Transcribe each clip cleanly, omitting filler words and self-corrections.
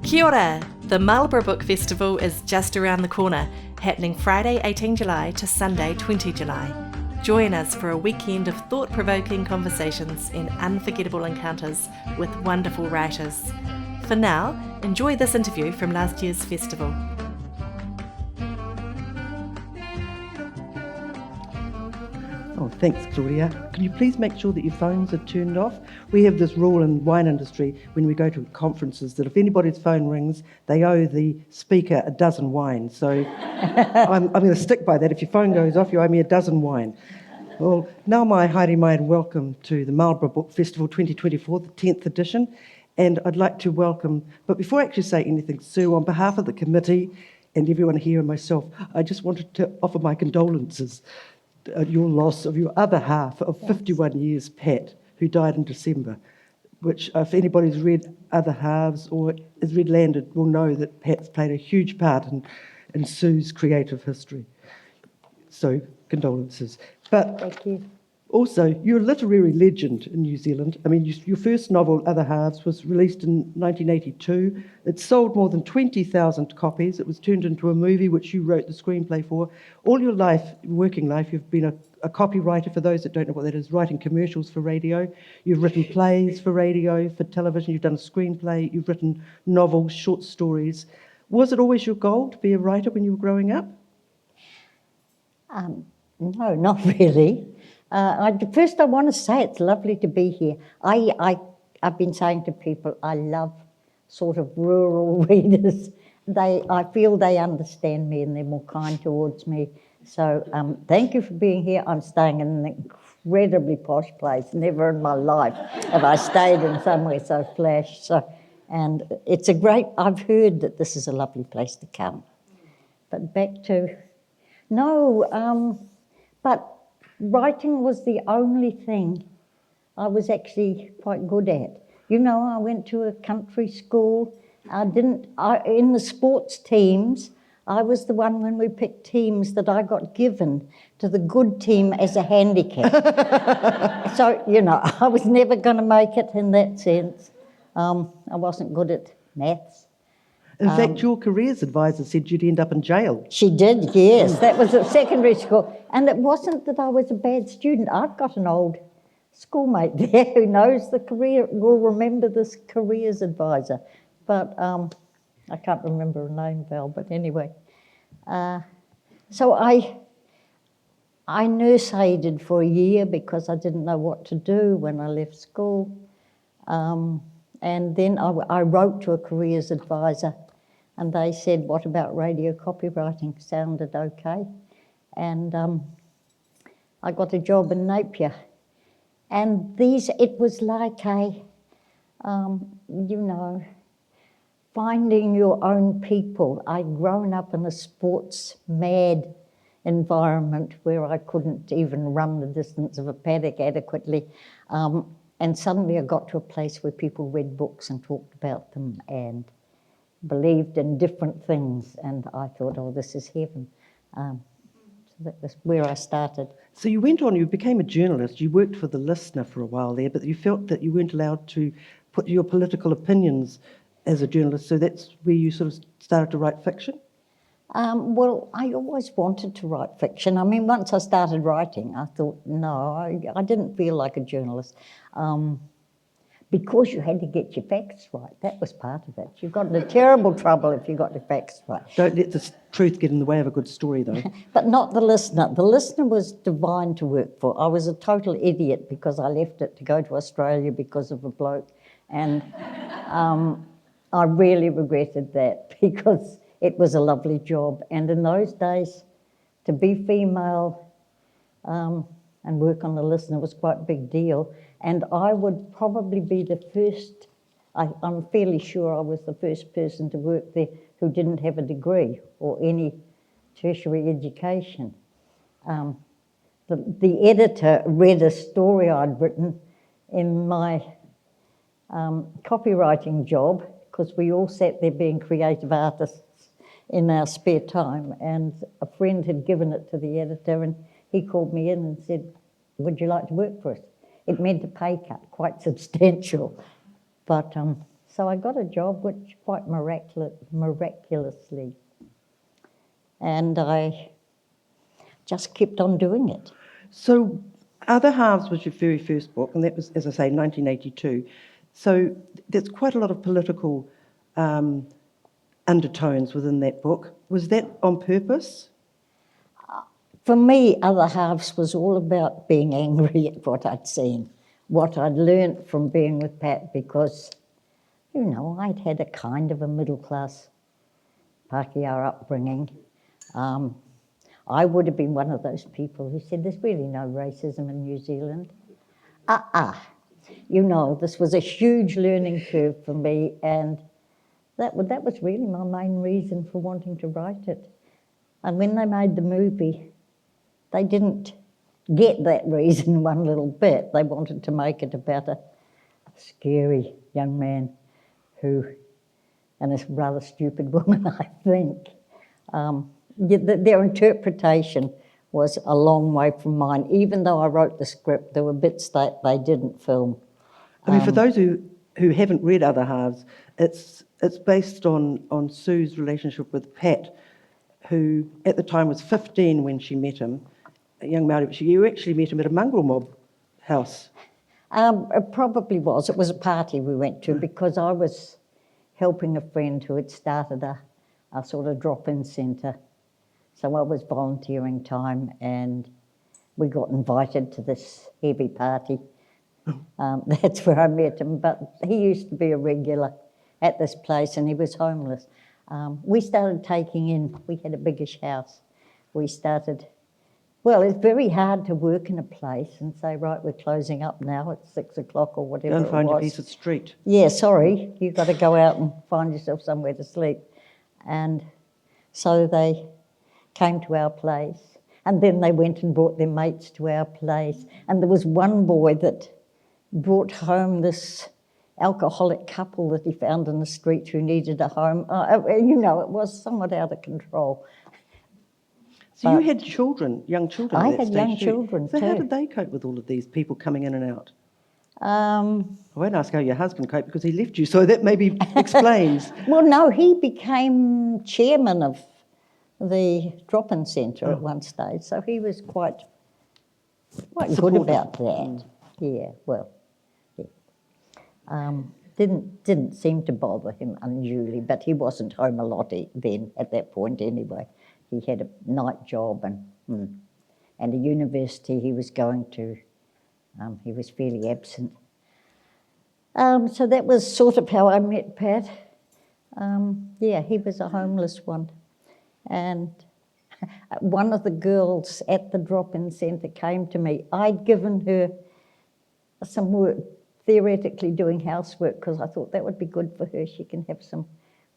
Kia ora! The Marlborough Book Festival is just around the corner, happening Friday 18 July to Sunday 20 July. Join us for a weekend of thought-provoking conversations and unforgettable encounters with wonderful writers. For now, enjoy this interview from last year's festival. Oh, thanks, Claudia. Can you please make sure that your phones are turned off? We have this rule in the wine industry when we go to conferences that if anybody's phone rings, they owe the speaker a dozen wine. So I'm going to stick by that. If your phone goes off, you owe me a dozen wine. Well, now my Haere mai and welcome to the Marlborough Book Festival 2024, the 10th edition. And I'd like to welcome, but before I actually say anything, Sue, on behalf of the committee and everyone here and myself, I just wanted to offer my condolences at your loss of your other half of 51 years, Pat, who died in December, which if anybody's read Other Halves or has read Landed will know that Pat's played a huge part in Sue's creative history. So, condolences. But thank you. Also, you're a literary legend in New Zealand. I mean, your first novel, Other Halves, was released in 1982. It sold more than 20,000 copies. It was turned into a movie which you wrote the screenplay for. All your life, working life, you've been a copywriter. For those that don't know what that is, writing commercials for radio. You've written plays for radio, for television. You've done a screenplay. You've written novels, short stories. Was it always your goal to be a writer when you were growing up? No, not really. First, I want to say it's lovely to be here. I've been saying to people, I love sort of rural readers. I feel they understand me and they're more kind towards me. So thank you for being here. I'm staying in an incredibly posh place. Never in my life have I stayed in somewhere so flash. And it's I've heard that this is a lovely place to come. But back to, but writing was the only thing I was actually quite good at. You know, I went to a country school. In the sports teams, I was the one when we picked teams that I got given to the good team as a handicap. So, you know, I was never going to make it in that sense. I wasn't good at maths. In fact, your careers advisor said you'd end up in jail. She did, yes. That was at secondary school. And it wasn't that I was a bad student. I've got an old schoolmate there who knows the career, will remember this careers advisor. But I can't remember her name, Val, but anyway. So I nurse aided for a year because I didn't know what to do when I left school. And then I wrote to a careers advisor. And they said, what about radio copywriting? Sounded okay. And I got a job in Napier. And it was like finding your own people. I'd grown up in a sports-mad environment where I couldn't even run the distance of a paddock adequately. And suddenly I got to a place where people read books and talked about them and believed in different things, and I thought, oh, this is heaven. So that was where I started. So you went on, you became a journalist, you worked for The Listener for a while there, but you felt that you weren't allowed to put your political opinions as a journalist, so that's where you sort of started to write fiction? Well, I always wanted to write fiction. I mean, once I started writing, I thought, no, I didn't feel like a journalist. Because you had to get your facts right. That was part of it. You got into terrible trouble if you got your facts right. Don't let the truth get in the way of a good story, though. But not The Listener. The Listener was divine to work for. I was a total idiot because I left it to go to Australia because of a bloke. And I really regretted that because it was a lovely job. And in those days, to be female and work on The Listener was quite a big deal. And I would probably be the first, I'm fairly sure I was the first person to work there who didn't have a degree or any tertiary education. The editor read a story I'd written in my copywriting job, because we all sat there being creative artists in our spare time, and a friend had given it to the editor, and he called me in and said, would you like to work for us? It meant a pay cut, quite substantial. But So I got a job, which quite miraculously, and I just kept on doing it. So Other Halves was your very first book, and that was, as I say, 1982. So there's quite a lot of political undertones within that book. Was that on purpose? For me, Other Halves was all about being angry at what I'd seen, what I'd learnt from being with Pat, because, you know, I'd had a kind of a middle-class Pākehā upbringing. I would have been one of those people who said, there's really no racism in New Zealand. You know, this was a huge learning curve for me, and that was really my main reason for wanting to write it. And when they made the movie, they didn't get that reason one little bit. They wanted to make it about a scary young man who, and a rather stupid woman, I think. Their interpretation was a long way from mine. Even though I wrote the script, there were bits that they didn't film. I mean, for those who haven't read Other Halves, it's based on Sue's relationship with Pat, who at the time was 15 when she met him, a young Māori. You actually met him at a mongrel mob house. It probably was. It was a party we went to because I was helping a friend who had started a sort of drop-in centre. So I was volunteering time, and we got invited to this heavy party. That's where I met him, but he used to be a regular at this place, and he was homeless. We started taking in, we had a biggish house. Well, it's very hard to work in a place and say, right, we're closing up now, it's 6 o'clock or whatever it was. Go and find your piece of street. Yeah, sorry, you've got to go out and find yourself somewhere to sleep. And so they came to our place, and then they went and brought their mates to our place. And there was one boy that brought home this alcoholic couple that he found in the street who needed a home. You know, it was somewhat out of control. So you had children, young children. I at that had stage young too. children So too. how did they cope with all of these people coming in and out? I I won't ask how your husband coped because he left you, so that maybe explains. Well, no, he became chairman of the drop-in centre at one stage, so he was quite good Supportive. about that. Yeah, well, yeah. Didn't seem to bother him unduly, but he wasn't home a lot then at that point anyway. He had a night job and a university he was going to. He was fairly absent. So that was sort of how I met Pat. Yeah, he was a homeless one. And one of the girls at the drop-in centre came to me. I'd given her some work, theoretically doing housework, because I thought that would be good for her. She can have some,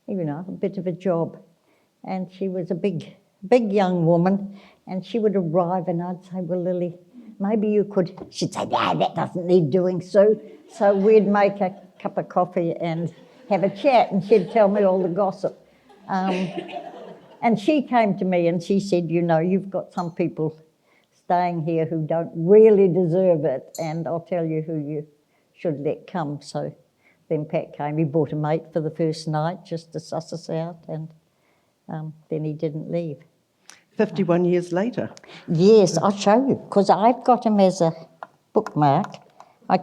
you know, a bit of a job. And she was a big young woman, and she would arrive and I'd say, well, Lily, maybe you could. She'd say, no, that doesn't need doing, Sue. So we'd make a cup of coffee and have a chat, and she'd tell me all the gossip. And she came to me and she said, you know, you've got some people staying here who don't really deserve it, and I'll tell you who you should let come. So then Pat came, he brought a mate for the first night just to suss us out, and then he didn't leave. 51 years later. Yes, I'll show you, because I've got him as a bookmark. I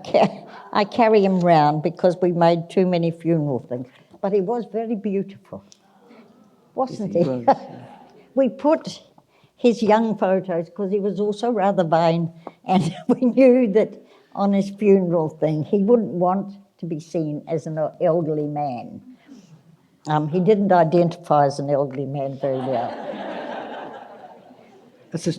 carry him round because we made too many funeral things. But he was very beautiful, wasn't he? Yes, he was. We put his young photos because he was also rather vain, and we knew that on his funeral thing he wouldn't want to be seen as an elderly man. He didn't identify as an elderly man very well. It's a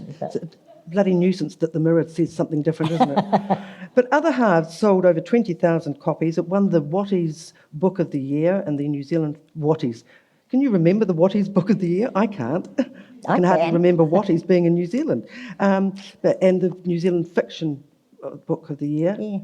bloody nuisance that the Mirror says something different, isn't it? But Other Halves sold over 20,000 copies. It won the Wattie's Book of the Year and the New Zealand Wattie's. Can you remember the Wattie's Book of the Year? I can't. I can hardly remember Wattie's being in New Zealand. And the New Zealand Fiction Book of the Year. Yeah.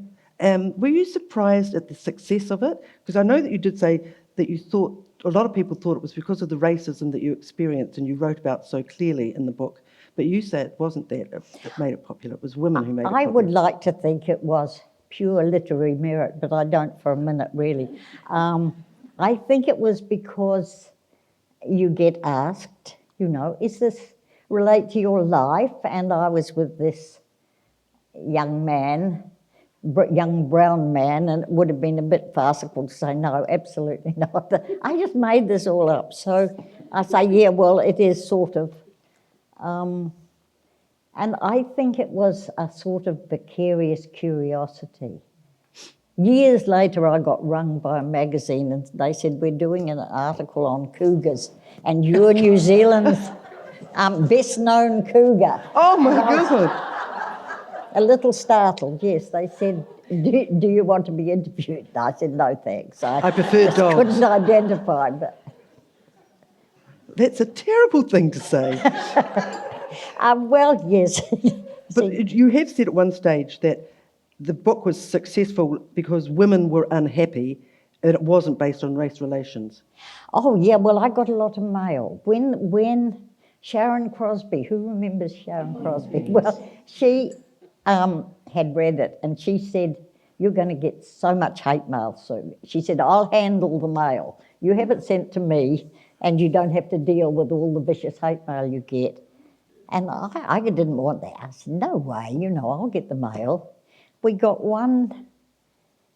Were you surprised at the success of it? Because I know that you did say that you thought, a lot of people thought it was because of the racism that you experienced and you wrote about so clearly in the book. But you say it wasn't that made it popular. It was women who made it popular. I would like to think it was pure literary merit, but I don't for a minute, really. I think it was because you get asked, you know, is this relate to your life? And I was with this young man, young brown man, and it would have been a bit farcical to say, no, absolutely not. I just made this all up. So I say, yeah, well, it is sort of. And I think it was a sort of vicarious curiosity. Years later, I got rung by a magazine and they said, we're doing an article on cougars and you're New Zealand's best known cougar. Oh my goodness. A little startled, yes. They said, do you want to be interviewed? I said, no thanks. I prefer just dogs. Couldn't identify, but... That's a terrible thing to say. Well, yes. But you have said at one stage that the book was successful because women were unhappy and it wasn't based on race relations. Oh, yeah, well, I got a lot of mail. When Sharon Crosby, who remembers Sharon Crosby? Well, she had read it and she said, you're going to get so much hate mail soon. She said, I'll handle the mail. You have it sent to me and you don't have to deal with all the vicious hate mail you get. And I didn't want that. I said, no way, you know, I'll get the mail. We got one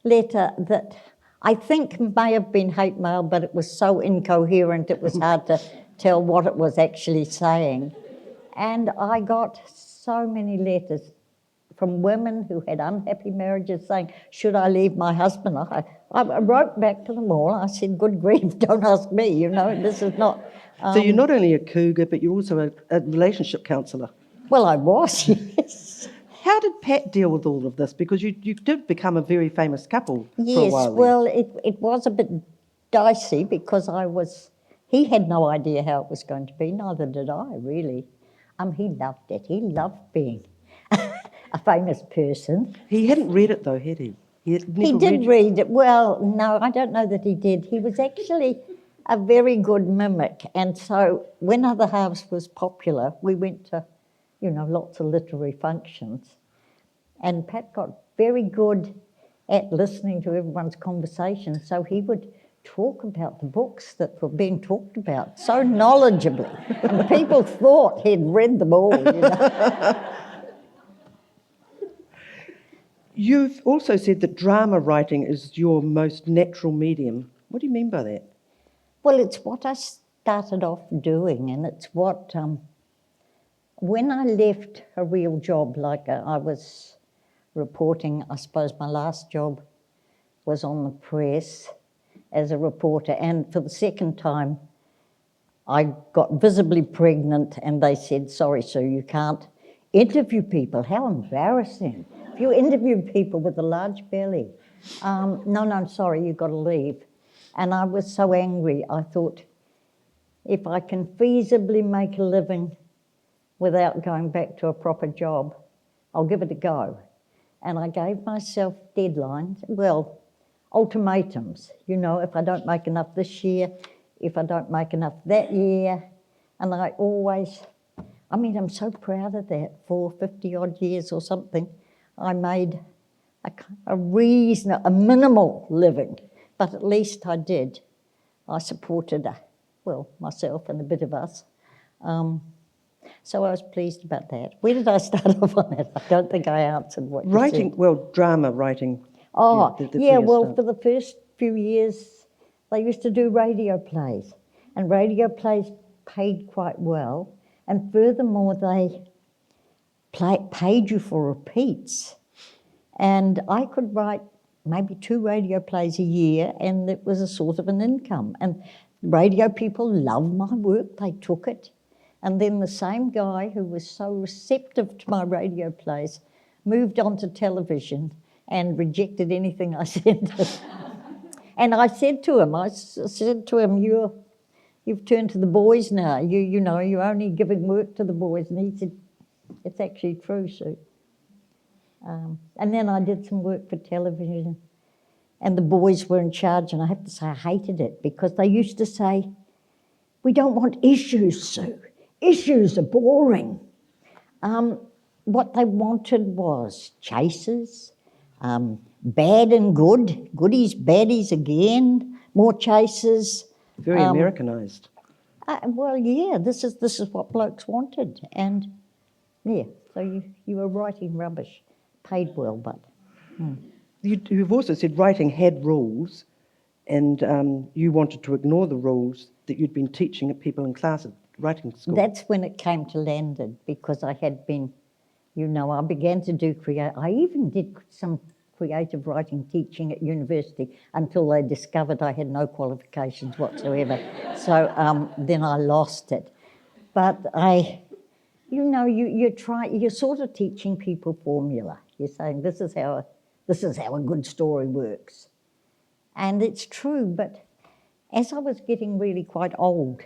letter that I think may have been hate mail, but it was so incoherent it was hard to tell what it was actually saying. And I got so many letters from women who had unhappy marriages saying, should I leave my husband? I wrote back to them all. I said, good grief, don't ask me, you know, this is not... So you're not only a cougar, but you're also a relationship counsellor. Well, I was, yes. How did Pat deal with all of this? Because you did become a very famous couple for a while. Yes, well, it was a bit dicey because he had no idea how it was going to be, neither did I, really. He loved it. He loved being a famous person. He hadn't read it, though, had he? He did read it. Well, no, I don't know that he did. He was actually a very good mimic. And so when Other Halves was popular, we went to, you know, lots of literary functions. And Pat got very good at listening to everyone's conversation. So he would talk about the books that were being talked about so knowledgeably. And people thought he'd read them all, you know. You've also said that drama writing is your most natural medium. What do you mean by that? Well, it's what I started off doing, and it's what, when I left a real job, like I was reporting, I suppose my last job was on the press as a reporter, and for the second time, I got visibly pregnant, and they said, sorry, Sue, you can't interview people. How embarrassing. If you interview people with a large belly, no, sorry, you've got to leave. And I was so angry, I thought, if I can feasibly make a living without going back to a proper job, I'll give it a go. And I gave myself deadlines, well, ultimatums, you know, if I don't make enough this year, if I don't make enough that year. And I always, I'm so proud of that. For 50-odd years or something, I made a minimal living. But at least I did. I supported, myself and a bit of us. So I was pleased about that. Where did I start off on that? I don't think I answered what you Writing, said. well, drama writing. Oh, for for the first few years, they used to do radio plays. And radio plays paid quite well. And furthermore, they paid you for repeats. And I could write maybe 2 radio plays a year, and it was a sort of an income. And radio people loved my work, they took it. And then the same guy who was so receptive to my radio plays moved on to television and rejected anything I said. And I said to him, you've turned to the boys now. You know, you're only giving work to the boys. And he said, it's actually true, Sue. And then I did some work for television, and the boys were in charge, and I have to say I hated it because they used to say, we don't want issues, Sue. Issues are boring. What they wanted was chasers, bad and good, goodies, baddies again, more chases. Very Americanised. Well, yeah, this is what blokes wanted, and yeah, so you were writing rubbish, paid well, but. You've also said writing had rules, and you wanted to ignore the rules that you'd been teaching at people in class at writing school. That's when it came to Landon, because I had been, I began to do I even did some creative writing teaching at university until they discovered I had no qualifications whatsoever. So then I lost it. But you're sort of teaching people formula. You're saying this is how a good story works. And it's true, but as I was getting really quite old,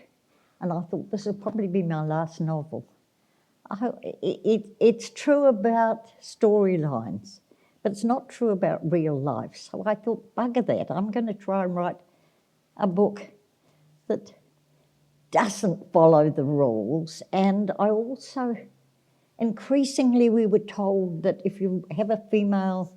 and I thought this will probably be my last novel, it's true about storylines, but it's not true about real life. So I thought, bugger that, I'm going to try and write a book that doesn't follow the rules. And I also, increasingly we were told that if you have a female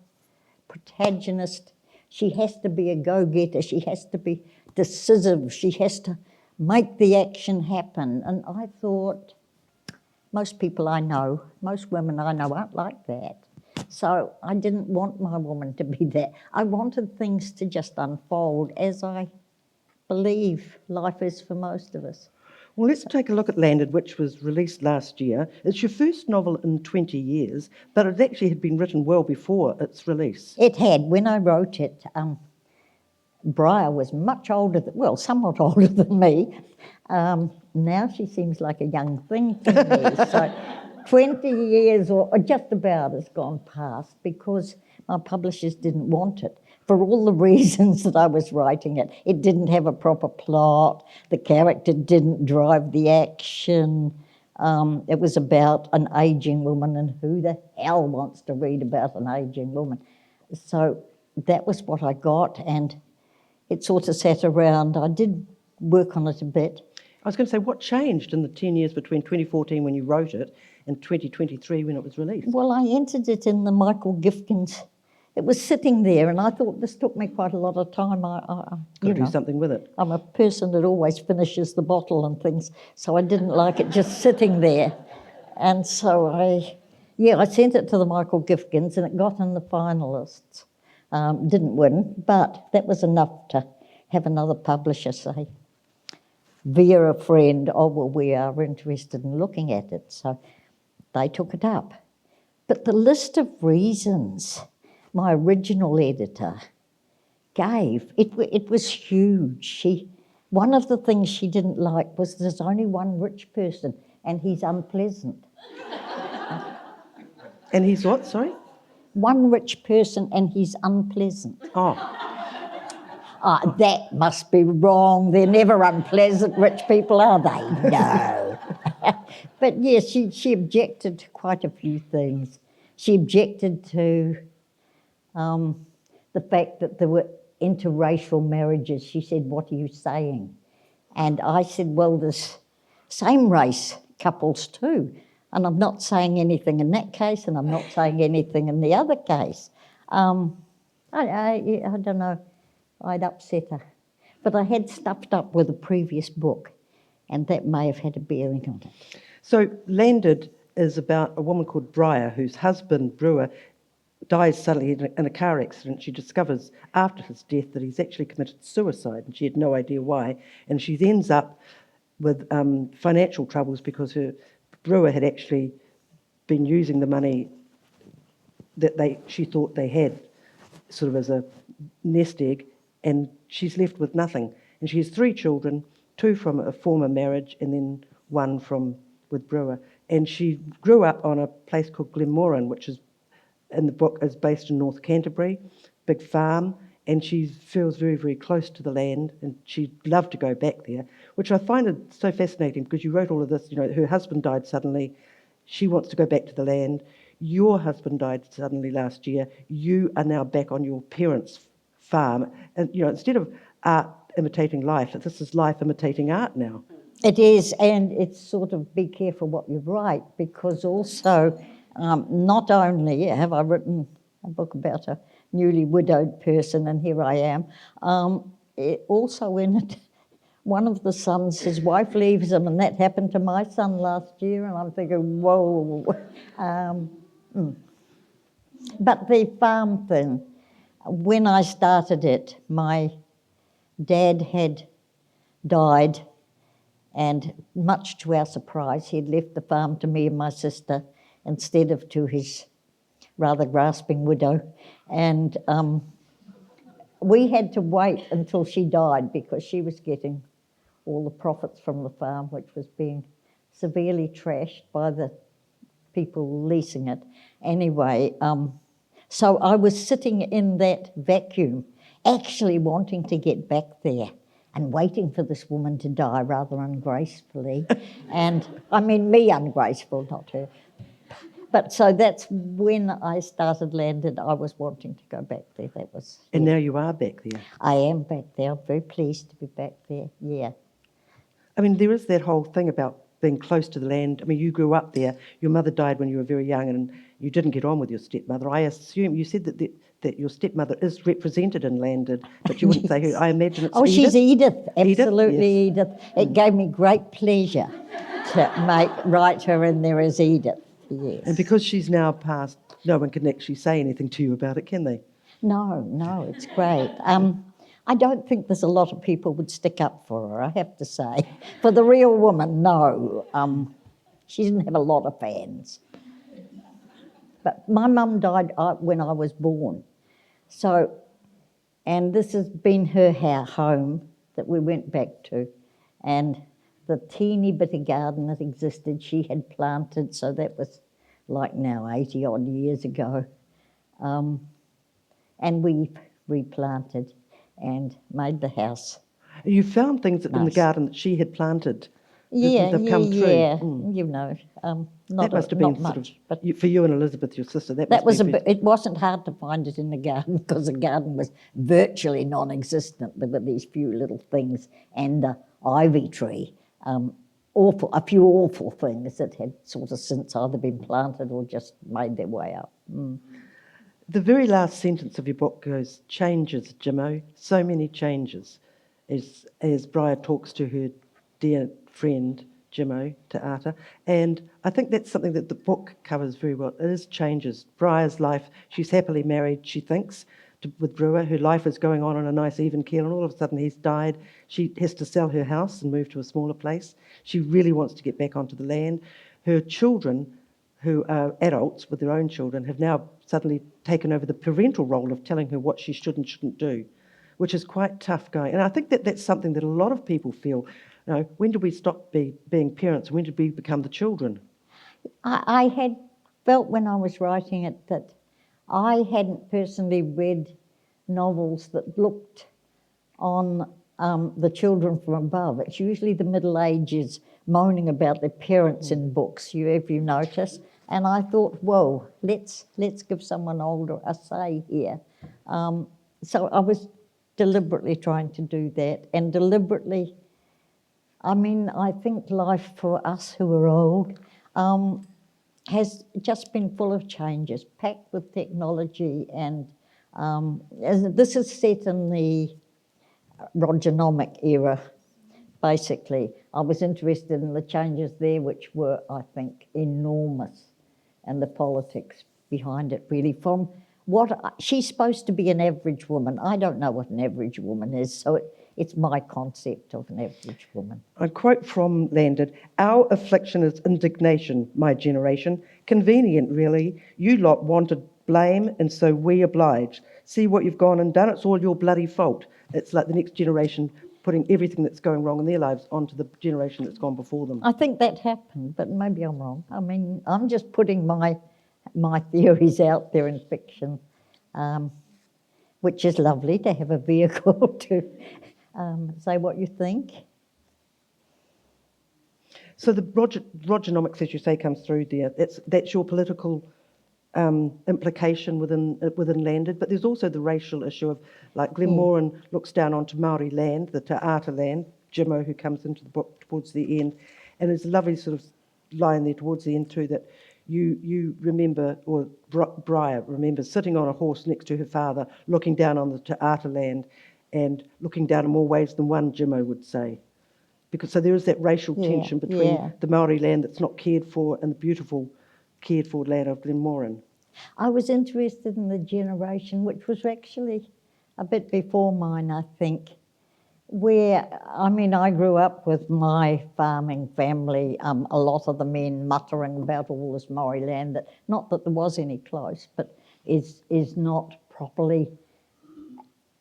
protagonist, she has to be a go-getter, she has to be decisive, she has to make the action happen. And I thought, most people I know, most women I know aren't like that. So I didn't want my woman to be that. I wanted things to just unfold as I believe life is for most of us. Well, let's take a look at Landed, which was released last year. It's your first novel in 20 years, but it actually had been written well before its release. It had. When I wrote it, Briar was much older, somewhat older than me. Now she seems like a young thing to me. So 20 years or just about has gone past because my publishers didn't want it. For all the reasons that I was writing it. It didn't have a proper plot, the character didn't drive the action, it was about an ageing woman, and who the hell wants to read about an ageing woman? So that was what I got, and it sort of sat around. I did work on it a bit. I was going to say, what changed in the 10 years between 2014 when you wrote it and 2023 when it was released? Well, I entered it in the Michael Gifkins. It was sitting there, and I thought this took me quite a lot of time. Got to do something with it. I'm a person that always finishes the bottle and things, so I didn't like it just sitting there. And so I sent it to the Michael Gifkins, and it got in the finalists. Didn't win, but that was enough to have another publisher say, via a friend, we are interested in looking at it. So they took it up. But the list of reasons my original editor gave, it was huge. One of the things she didn't like was there's only one rich person and he's unpleasant. And he's what, sorry? One rich person and he's unpleasant. That must be wrong. They're never unpleasant rich people, are they? No. But yes, she objected to quite a few things. She objected to the fact that there were interracial marriages. She said, what are you saying? And I said, well, there's same race couples too. And I'm not saying anything in that case, and I'm not saying anything in the other case. I don't know, I'd upset her. But I had stuffed up with a previous book, and that may have had a bearing on it. So Landed is about a woman called Briar, whose husband, Brewer, dies suddenly in a car accident. She discovers after his death that he's actually committed suicide, and she had no idea why. And she ends up with financial troubles because her Brewer had actually been using the money that she thought they had sort of as a nest egg, and she's left with nothing. And she has 3 children, 2 from a former marriage and then 1 with Brewer. And she grew up on a place called Glenmoran, which is in the book is based in North Canterbury, big farm, and she feels very, very close to the land, and she'd love to go back there, which I find it so fascinating because you wrote all of this, her husband died suddenly, she wants to go back to the land, your husband died suddenly last year, you are now back on your parents' farm, and instead of art imitating life, this is life imitating art now. It is, and it's sort of be careful what you write, because also not only have I written a book about a newly widowed person, and here I am. Also in it, one of the sons, his wife leaves him, and that happened to my son last year, and I'm thinking, whoa. But the farm thing, when I started it, my dad had died, and much to our surprise, he had left the farm to me and my sister instead of to his rather grasping widow. And we had to wait until she died because she was getting all the profits from the farm, which was being severely trashed by the people leasing it. Anyway, so I was sitting in that vacuum, actually wanting to get back there and waiting for this woman to die rather ungracefully. And I mean me ungraceful, not her. But so that's when I started Landed. I was wanting to go back there. That was. And now you are back there. I am back there. I'm very pleased to be back there. Yeah. I mean, there is that whole thing about being close to the land. I mean, you grew up there. Your mother died when you were very young, and you didn't get on with your stepmother. I assume you said that your stepmother is represented in Landed, but you wouldn't say who. I imagine it's Edith. She's Edith. Absolutely, Edith. Edith. It gave me great pleasure to write her in there as Edith. Yes. And because she's now passed, no one can actually say anything to you about it, can they? No, it's great. I don't think there's a lot of people would stick up for her, I have to say. For the real woman, no. She didn't have a lot of fans. But my mum died when I was born. So, and this has been her home that we went back to. And the teeny bit of garden that existed, she had planted, so that was like now 80 odd years ago. And we replanted and made the house. You found things nice. In the garden that she had planted. Yeah. Mm. You know, that must have been not much. But for you and Elizabeth, your sister. That was it wasn't hard to find it in the garden because the garden was virtually non-existent. There were these few little things and an ivy tree. A few awful things that had sort of since either been planted or just made their way up. Mm. The very last sentence of your book goes, "Changes, Jimmo, so many changes," as Briar talks to her dear friend, Jimmo, Te Ata. And I think that's something that the book covers very well. It is changes. Briar's life, she's happily married, she thinks, with Brewer. Her life is going on a nice even keel, and all of a sudden he's died. She has to sell her house and move to a smaller place. She really wants to get back onto the land. Her children, who are adults with their own children, have now suddenly taken over the parental role of telling her what she should and shouldn't do, which is quite tough going. And I think that that's something that a lot of people feel. You know, when did we stop being parents? When did we become the children? I had felt when I was writing it that I hadn't personally read novels that looked on the children from above. It's usually the Middle Ages moaning about their parents in books, if you notice. And I thought, whoa, let's give someone older a say here. So I was deliberately trying to do that, and deliberately, I mean, I think life for us who are old has just been full of changes, packed with technology, and this is set in the Rogernomic era, basically. I was interested in the changes there, which were, I think, enormous, and the politics behind it, really. From she's supposed to be an average woman. I don't know what an average woman is, so it's my concept of an average woman. I quote from Landed, "Our affliction is indignation, my generation. Convenient, really. You lot wanted blame, and so we oblige. See what you've gone and done, it's all your bloody fault." It's like the next generation putting everything that's going wrong in their lives onto the generation that's gone before them. I think that happened, but maybe I'm wrong. I mean, I'm just putting my theories out there in fiction, which is lovely to have a vehicle to say what you think. So the Rogernomics, as you say, comes through there. That's your political implication within Landed, but there's also the racial issue of, like, Glenmoran looks down onto Maori land, the Te Ata land, Jimmo, who comes into the book towards the end, and there's a lovely sort of line there towards the end too, that you remember, or Briar remembers sitting on a horse next to her father, looking down on the Te Ata land, and looking down in more ways than one, Jimmo would say. Because so there is that racial tension between the Maori land that's not cared for and the beautiful cared for land of Glenmoran. I was interested in the generation, which was actually a bit before mine, I think, where, I mean, I grew up with my farming family, a lot of the men muttering about all this Maori land, that not that there was any close, but is not properly,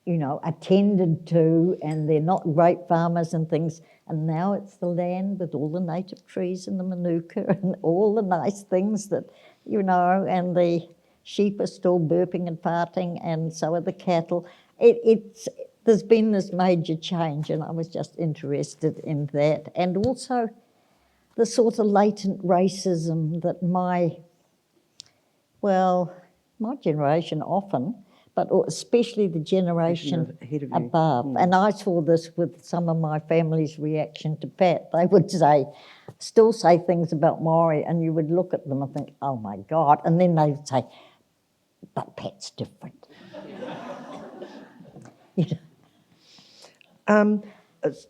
you know, attended to, and they're not great farmers and things. And now it's the land with all the native trees and the manuka and all the nice things that, you know, and the sheep are still burping and farting, and so are the cattle. There's been this major change, and I was just interested in that. And also the sort of latent racism that my generation often, but especially the generation above. And I saw this with some of my family's reaction to Pat. They would still say things about Maori, and you would look at them and think, oh my God. And then they would say, but Pat's different. You know?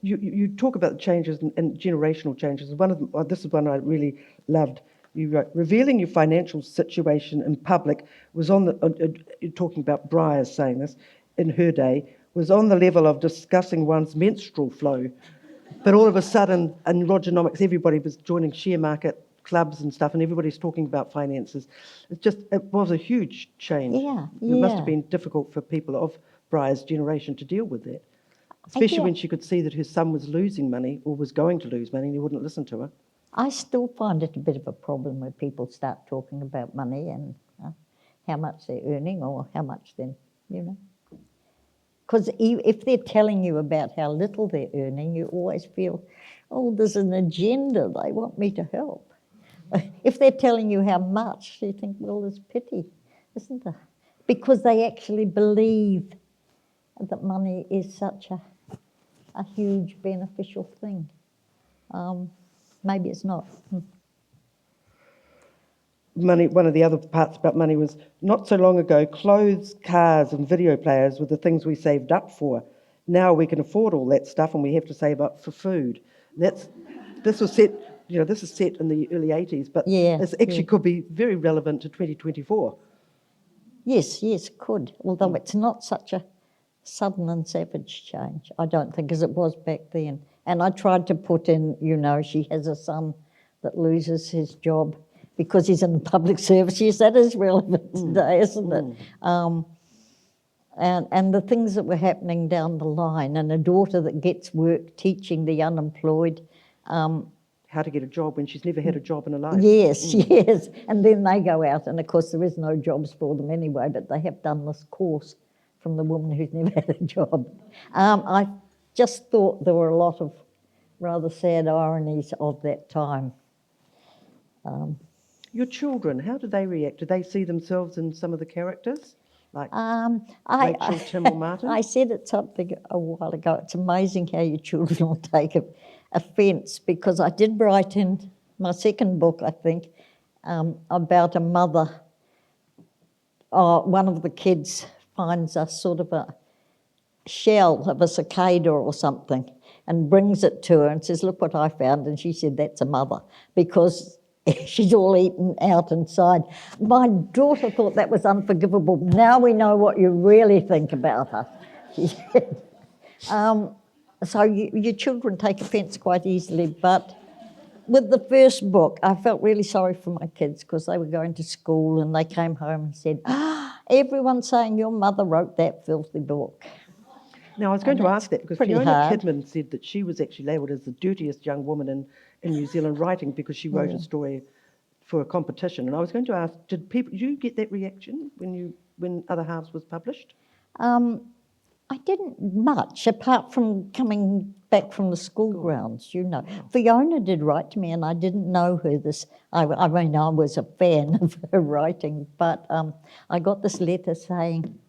You talk about the changes and generational changes. One of them, this is one I really loved. You wrote, revealing your financial situation in public was on the, you're talking about Briar saying this, in her day, was on the level of discussing one's menstrual flow. But all of a sudden, in Rogernomics, everybody was joining share market clubs and stuff, and everybody's talking about finances. It was a huge change. Yeah. It must have been difficult for people of Briar's generation to deal with that. Especially when she could see that her son was losing money or was going to lose money and he wouldn't listen to her. I still find it a bit of a problem when people start talking about money and how much they're earning or how much then, you know. Because if they're telling you about how little they're earning, you always feel, oh, there's an agenda, they want me to help. If they're telling you how much, you think, well, there's pity, isn't there? Because they actually believe that money is such a huge beneficial thing. Maybe it's not. Money. One of the other parts about money was, not so long ago, clothes, cars and video players were the things we saved up for. Now we can afford all that stuff and we have to save up for food. This was set, you know, this is set in the early 80s, but it actually could be very relevant to 2024. Yes, it could, although it's not such a sudden and savage change, I don't think, as it was back then. And I tried to put in, you know, she has a son that loses his job because he's in the public service. Yes, that is relevant today, isn't it? And the things that were happening down the line, and a daughter that gets work teaching the unemployed. How to get a job when she's never had a job in her life. Yes. And then they go out, and of course there is no jobs for them anyway, but they have done this course from the woman who's never had a job. I just thought there were a lot of rather sad ironies of that time. Your children, how do they react? Do they see themselves in some of the characters? Like Rachel, Tim or Martin? I said it something a while ago. It's amazing how your children will take offence, because I did write in my second book, I think, about a mother. One of the kids finds a sort of a shell of a cicada or something and brings it to her and says, look what I found. And she said, that's a mother, because she's all eaten out inside. My daughter thought that was unforgivable. Now we know what you really think about her. She said. So your children take offence quite easily, but with the first book, I felt really sorry for my kids because they were going to school and they came home and said, everyone's saying your mother wrote that filthy book. Now, I was going to ask that because Fiona Kidman said that she was actually labelled as the dirtiest young woman in New Zealand writing because she wrote a story for a competition. And I was going to ask, did you get that reaction when Other Halves was published? I didn't much, apart from coming back from the school grounds, you know. Fiona did write to me, and I didn't know her. I mean, I was a fan of her writing, but I got this letter saying,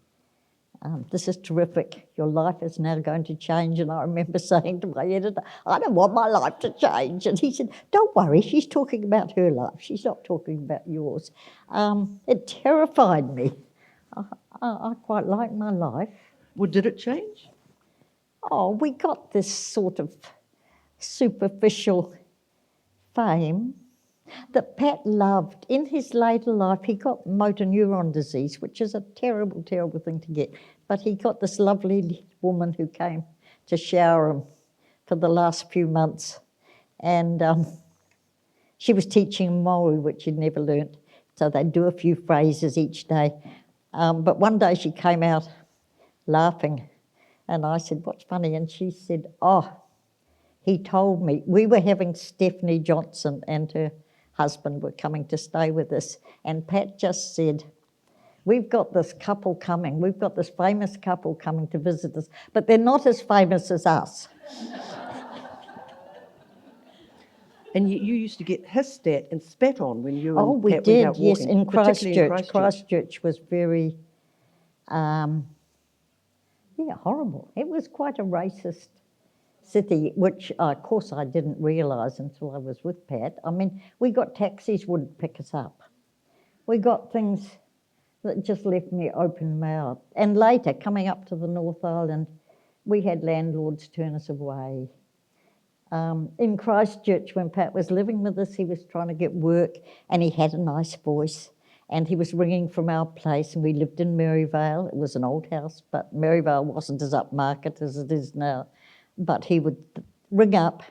This is terrific. Your life is now going to change. And I remember saying to my editor, I don't want my life to change. And he said, don't worry, she's talking about her life. She's not talking about yours. It terrified me. I quite like my life. Well, did it change? Oh, we got this sort of superficial fame that Pat loved. In his later life, he got motor neuron disease, which is a terrible, terrible thing to get. But he got this lovely woman who came to shower him for the last few months. And she was teaching him Maori, which he'd never learnt. So they'd do a few phrases each day. But one day she came out laughing. And I said, what's funny? And she said, oh, he told me. We were having Stephanie Johnson and her husband were coming to stay with us. And Pat just said, we've got this couple coming. We've got this famous couple coming to visit us. But they're not as famous as us. And you used to get hissed at and spat on when you Oh, and we Pat did, went out yes, walking, in particularly in Christchurch. Christchurch was very, horrible. It was quite a racist city, which, of course, I didn't realise until I was with Pat. I mean, we got taxis wouldn't pick us up. We got things that just left me open-mouthed. And later, coming up to the North Island, we had landlords turn us away. In Christchurch, when Pat was living with us, he was trying to get work and he had a nice voice and he was ringing from our place, and we lived in Maryvale. It was an old house, but Maryvale wasn't as upmarket as it is now. But he would ring up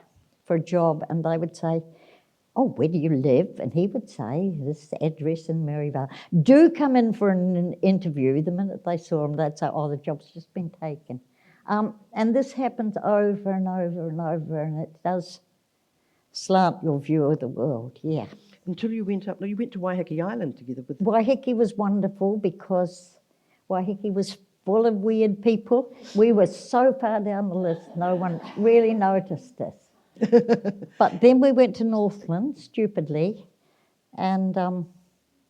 for a job and they would say, oh, where do you live? And he would say, this address in Maryvale. Do come in for an interview. The minute they saw him, they'd say, oh, the job's just been taken. And this happens over and over and over, and it does slant your view of the world, yeah. Until you went up, no, you went to Waiheke Island together with... Waiheke was wonderful because Waiheke was full of weird people. We were so far down the list, no one really noticed us. But then we went to Northland, stupidly, and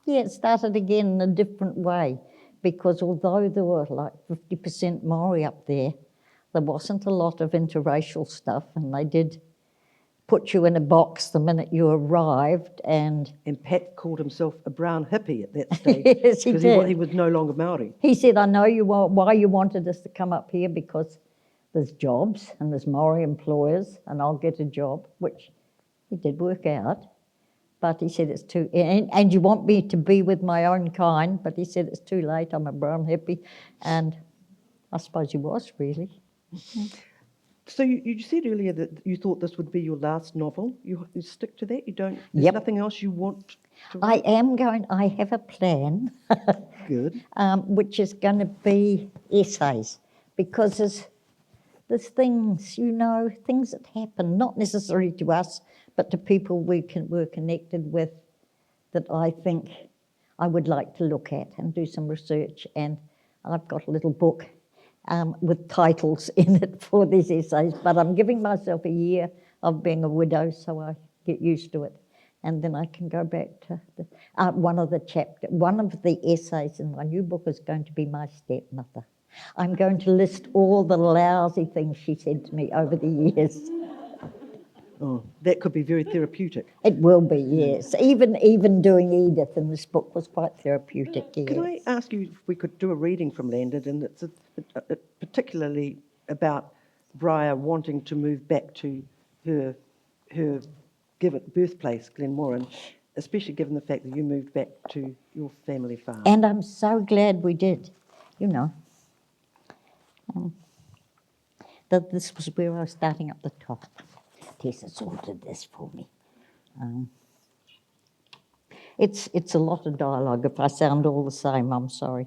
it started again in a different way, because although there were like 50% Maori up there wasn't a lot of interracial stuff, and they did put you in a box the minute you arrived. And Pat called himself a brown hippie at that stage. Yes, he did. Because he was no longer Maori. He said, I know why you wanted us to come up here, because there's jobs and there's Maori employers and I'll get a job, which he did work out. But he said it's too, and you want me to be with my own kind, but he said it's too late, I'm a brown hippie. And I suppose he was, really. So you said earlier that you thought this would be your last novel. You stick to that? You don't? There's Yep. nothing else you want to write? I have a plan. Good. Which is going to be essays, because there's things, things that happen, not necessarily to us, but to people we're connected with, that I think I would like to look at and do some research. And I've got a little book with titles in it for these essays, but I'm giving myself a year of being a widow so I get used to it. And then I can go back to one of the essays in my new book is going to be my stepmother. I'm going to list all the lousy things she said to me over the years. Oh, that could be very therapeutic. It will be, yes. Even doing Edith in this book was quite therapeutic, yes. Can I ask you if we could do a reading from Landed, and it's particularly about Briar wanting to move back to her birthplace, Glenmoran, especially given the fact that you moved back to your family farm. And I'm so glad we did, that this was where I was starting up the top. Tessa sorted this for me. It's a lot of dialogue. If I sound all the same, I'm sorry.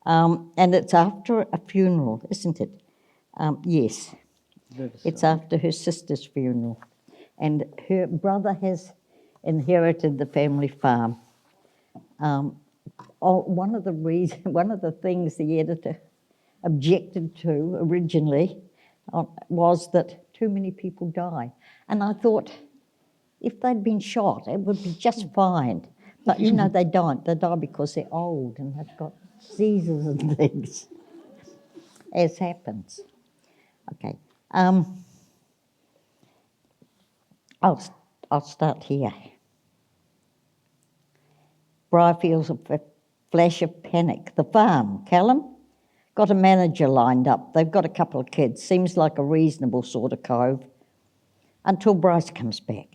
And it's after a funeral, isn't it? Yes. It's after her sister's funeral. And her brother has inherited the family farm. One of the things the editor objected to originally was that too many people die. And I thought, if they'd been shot, it would be just fine. But, they don't. They die because they're old and they've got diseases and things. as happens. Okay. I'll start here. Briar feels a flash of panic. The farm, Callum? Got a manager lined up. They've got a couple of kids. Seems like a reasonable sort of cove. Until Bryce comes back.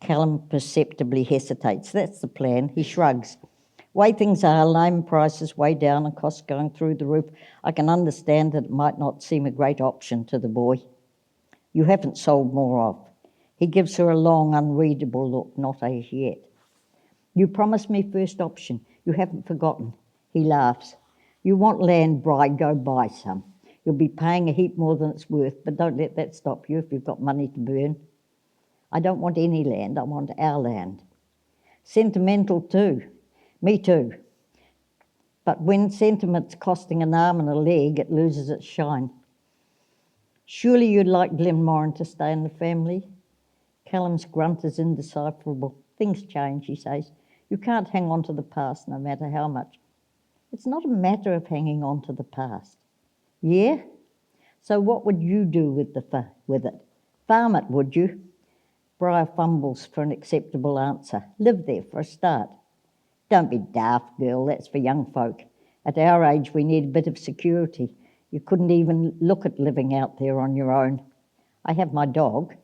Callum perceptibly hesitates. That's the plan. He shrugs. Way things are, lime prices way down and costs going through the roof. I can understand that it might not seem a great option to the boy. You haven't sold more off. He gives her a long, unreadable look. Not as yet. You promised me first option. You haven't forgotten. He laughs. You want land, Bri, go buy some. You'll be paying a heap more than it's worth, but don't let that stop you if you've got money to burn. I don't want any land, I want our land. Sentimental too. Me too. But when sentiment's costing an arm and a leg, it loses its shine. Surely you'd like Glenmoran to stay in the family? Callum's grunt is indecipherable. Things change, he says. You can't hang on to the past no matter how much. It's not a matter of hanging on to the past. Yeah? So what would you do with it? Farm it, would you? Briar fumbles for an acceptable answer. Live there for a start. Don't be daft, girl, that's for young folk. At our age we need a bit of security. You couldn't even look at living out there on your own. I have my dog.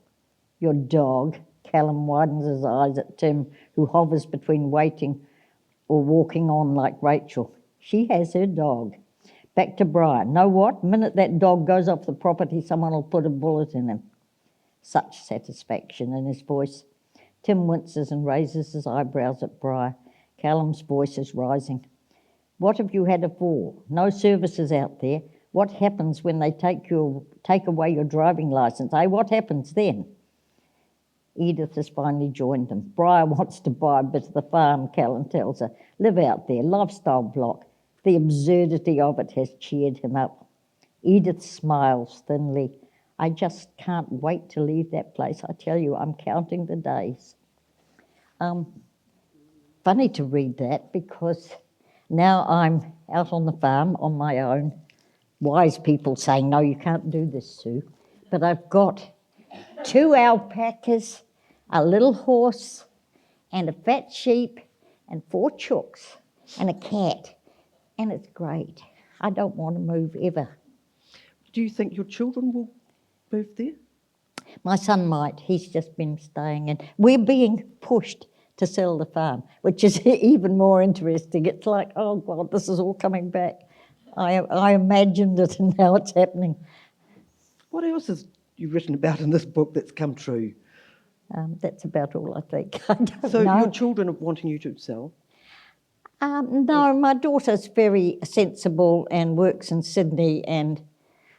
Your dog? Callum widens his eyes at Tim, who hovers between waiting or walking on like Rachel. She has her dog. Back to Brian. Know what? The minute that dog goes off the property, someone will put a bullet in him. Such satisfaction in his voice. Tim winces and raises his eyebrows at Briar. Callum's voice is rising. What have you had for? No services out there. What happens when they take away your driving licence, eh? What happens then? Edith has finally joined them. Briar wants to buy a bit of the farm, Callum tells her. Live out there, lifestyle block. The absurdity of it has cheered him up. Edith smiles thinly. I just can't wait to leave that place. I tell you, I'm counting the days. Funny to read that because now I'm out on the farm on my own. Wise people saying, no, you can't do this, Sue. But I've got 2 alpacas, a little horse, and a fat sheep, and 4 chooks, and a cat. And it's great. I don't want to move ever. Do you think your children will move there? My son might. He's just been staying in. We're being pushed to sell the farm, which is even more interesting. It's like, oh God, this is all coming back. I imagined it and now it's happening. What else have you written about in this book that's come true? That's about all I think. I don't so know. Your children are wanting you to sell? No, my daughter's very sensible and works in Sydney, and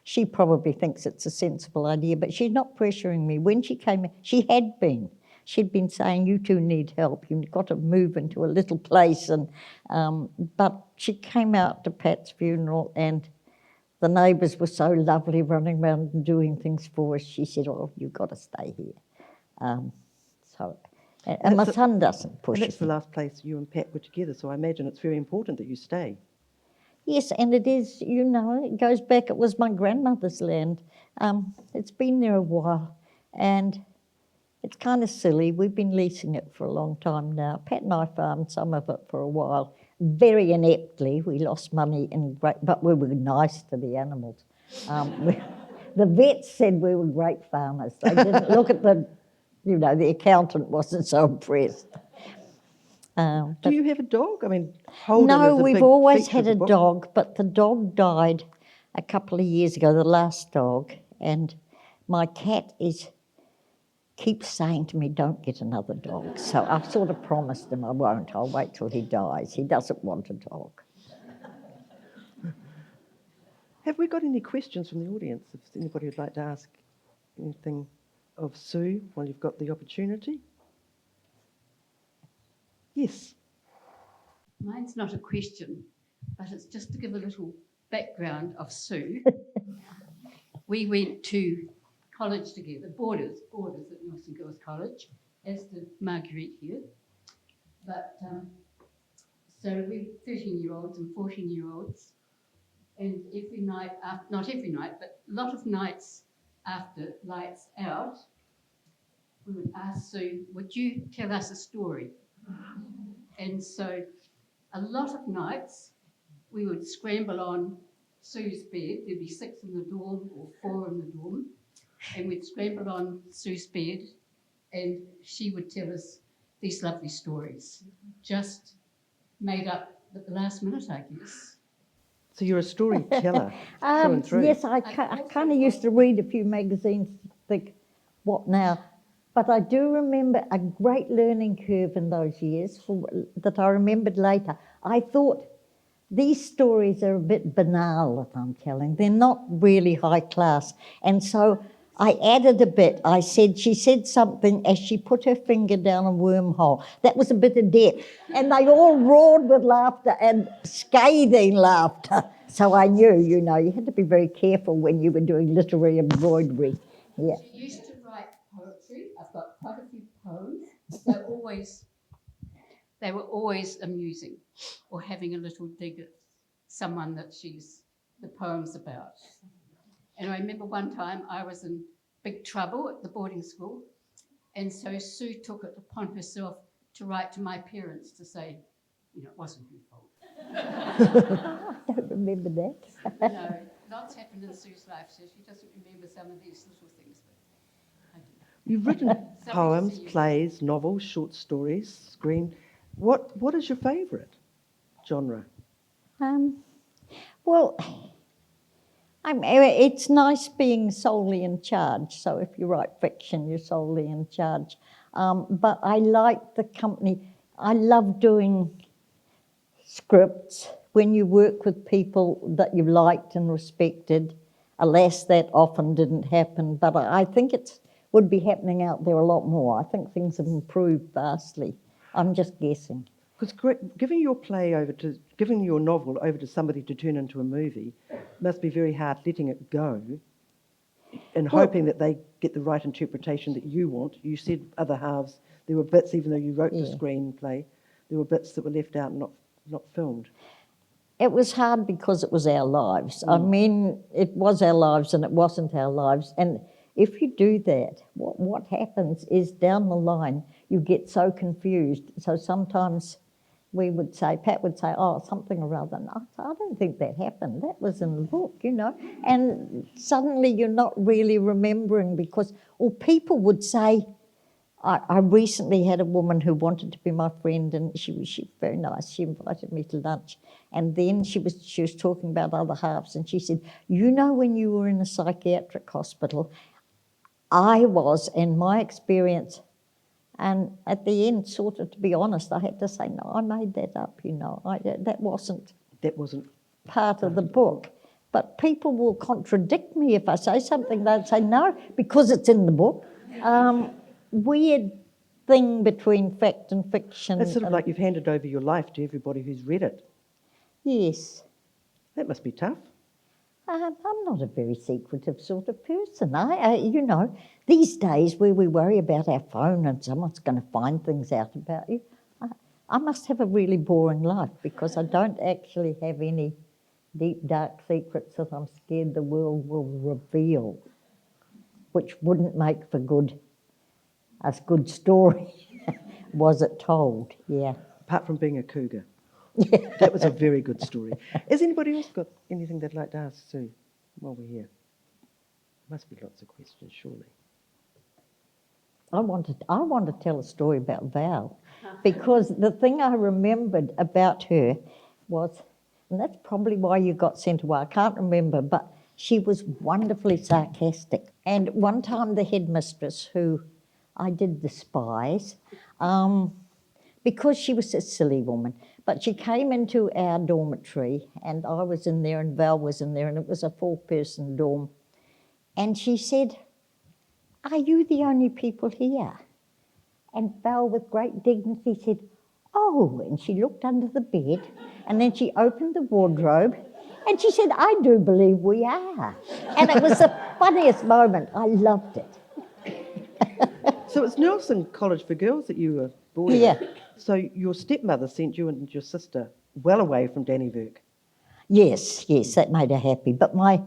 she probably thinks it's a sensible idea, but she's not pressuring me. When she came in, she'd been saying, you two need help, you've got to move into a little place, and but she came out to Pat's funeral and the neighbours were so lovely running around and doing things for us. She said, oh, you've got to stay here. And my son doesn't push it. That's me. the last place you and Pat were together, so I imagine it's very important that you stay. Yes, and it is, it goes back, it was my grandmother's land. It's been there a while, and it's kind of silly. We've been leasing it for a long time now. Pat and I farmed some of it for a while. Very ineptly, we lost money, but we were nice to the animals. The vets said we were great farmers. They didn't look at the accountant wasn't so impressed. Do you have a dog? I mean, Holden no, is a we've big always feature had of a the book. dog, but the dog died a couple of years ago, the last dog, and my cat keeps saying to me, don't get another dog. So I've sort of promised him I won't. I'll wait till he dies. He doesn't want a dog. Have we got any questions from the audience? If anybody would like to ask anything of Sue while you've got the opportunity? Yes. Mine's not a question, but it's just to give a little background of Sue. We went to college together, boarders at Nelson Girls College, as did Marguerite here. But so we're 13-year-olds and 14-year-olds, And every night, not every night, but a lot of nights after lights out, we would ask Sue, would you tell us a story? And so a lot of nights we would scramble on Sue's bed. There'd be 6 in the dorm or 4 in the dorm. And we'd scramble on Sue's bed and she would tell us these lovely stories, just made up at the last minute, I guess. So you're a storyteller through and through. Yes, I kind of used to read a few magazines to think, what now? But I do remember a great learning curve in those years that I remembered later. I thought, these stories are a bit banal that I'm telling. They're not really high class. And so I added a bit. She said something as she put her finger down a wormhole. That was a bit of depth. And they all roared with laughter and scathing laughter. So I knew, you had to be very careful when you were doing literary embroidery. Yeah. She used to write poetry. I've got quite a few poems. They were always amusing, or having a little dig at someone that the poem's about. And I remember one time I was in big trouble at the boarding school, and so Sue took it upon herself to write to my parents to say, it wasn't her fault. I don't remember that. No, lots happened in Sue's life, so she doesn't remember some of these little things. But I do. You've written poems, plays, novels, short stories, screen. What is your favourite genre? Well, it's nice being solely in charge. So if you write fiction, you're solely in charge. But I like the company. I love doing scripts when you work with people that you liked and respected. Alas, that often didn't happen, but I think it would be happening out there a lot more. I think things have improved vastly. I'm just guessing. Because giving your novel over to somebody to turn into a movie must be very hard, letting it go and hoping that they get the right interpretation that you want. You said Other Halves, there were bits, even though you wrote the screenplay, there were bits that were left out and not filmed. It was hard because it was our lives. I mean, it was our lives and it wasn't our lives. And if you do that, what happens is down the line, you get so confused. So sometimes Pat would say, something or other. And I don't think that happened. That was in the book, And suddenly you're not really remembering or people would say, I recently had a woman who wanted to be my friend, and she was very nice. She invited me to lunch, and then she was talking about Other Halves, and she said, when you were in a psychiatric hospital, I was, in my experience, and at the end, sort of, to be honest, I had to say, no, I made that up. That wasn't part of the book. But people will contradict me if I say something. They'd say no because it's in the book. Weird thing between fact and fiction. It's sort of like you've handed over your life to everybody who's read it. Yes. That must be tough. I'm not a very secretive sort of person. These days where we worry about our phone and someone's going to find things out about you, I must have a really boring life because I don't actually have any deep, dark secrets that I'm scared the world will reveal, which wouldn't make for a good story, was it told, yeah. Apart from being a cougar. That was a very good story. Has anybody else got anything they'd like to ask Sue while we're here? Must be lots of questions, surely. I want to tell a story about Val, because the thing I remembered about her was, and that's probably why you got sent away, I can't remember, but she was wonderfully sarcastic. And one time the headmistress, who I did despise, because she was a silly woman, but she came into our dormitory and I was in there and Val was in there and it was a 4-person dorm. And she said, "Are you the only people here?" And Val, with great dignity, said, "Oh," and she looked under the bed and then she opened the wardrobe and she said, "I do believe we are." And it was the funniest moment. I loved it. So it's Nelson College for Girls that you were boarding. Yeah. So your stepmother sent you and your sister well away from Dannyburg. Yes, that made her happy. But my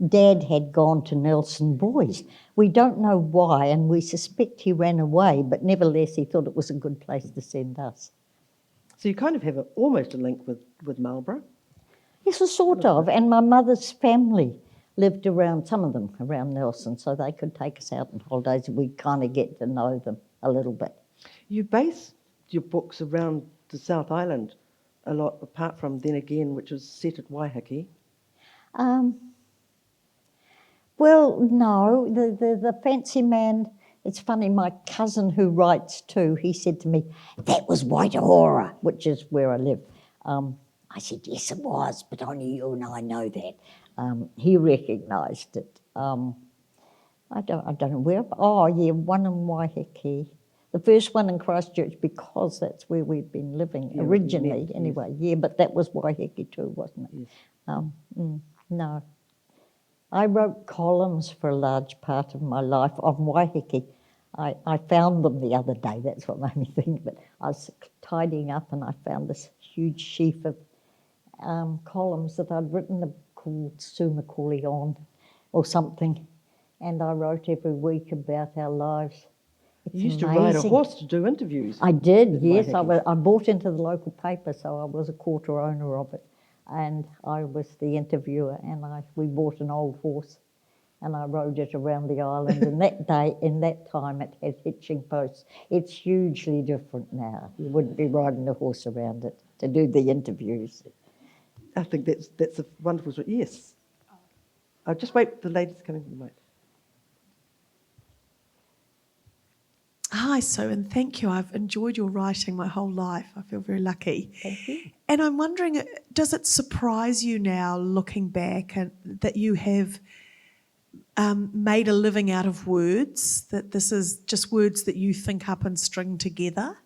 dad had gone to Nelson Boys. We don't know why, and we suspect he ran away, but nevertheless he thought it was a good place to send us. So you kind of have almost a link with Marlborough. Yes, well, sort of. And my mother's family lived around, some of them around Nelson, so they could take us out on holidays and we'd kind of get to know them a little bit. You base your books around the South Island a lot, apart from Then Again, which was set at Waiheke. Well, no, the fancy man, it's funny, my cousin who writes too, he said to me, that was Waitahora, which is where I live. I said, yes, it was, but only you and I know that. He recognised it. I don't know where, one in Waiheke. The first one in Christchurch, because that's where we'd been living originally anyway. Yes. Yeah, but that was Waiheke too, wasn't it? Yes. No. I wrote columns for a large part of my life on Waiheke. I found them the other day, that's what made me think of it. I was tidying up and I found this huge sheaf of columns that I'd written called Sue McCauley On or something, and I wrote every week about our lives. You used to ride a horse to do interviews. I did, yes. I bought into the local paper, so I was a quarter owner of it. And I was the interviewer, and we bought an old horse, and I rode it around the island. And in that time, it had hitching posts. It's hugely different now. You wouldn't be riding a horse around it to do the interviews. I think that's a wonderful story. Yes. I'll just wait. The lady's coming from the mic. Hi, Sue, and thank you. I've enjoyed your writing my whole life. I feel very lucky. Thank you. And I'm wondering, does it surprise you now, looking back, that you have made a living out of words, that this is just words that you think up and string together?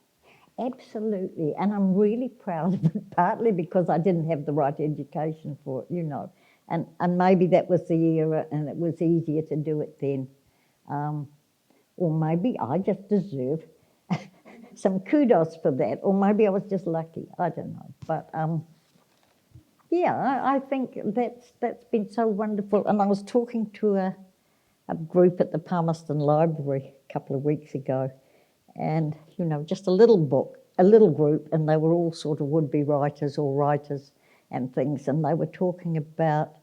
Absolutely, and I'm really proud of it, partly because I didn't have the right education for it, and maybe that was the era and it was easier to do it then. Or maybe I just deserve some kudos for that, or maybe I was just lucky, I don't know. But I think that's been so wonderful. And I was talking to a group at the Palmerston Library a couple of weeks ago, and just a little group, and they were all sort of would-be writers or writers and things, and they were talking about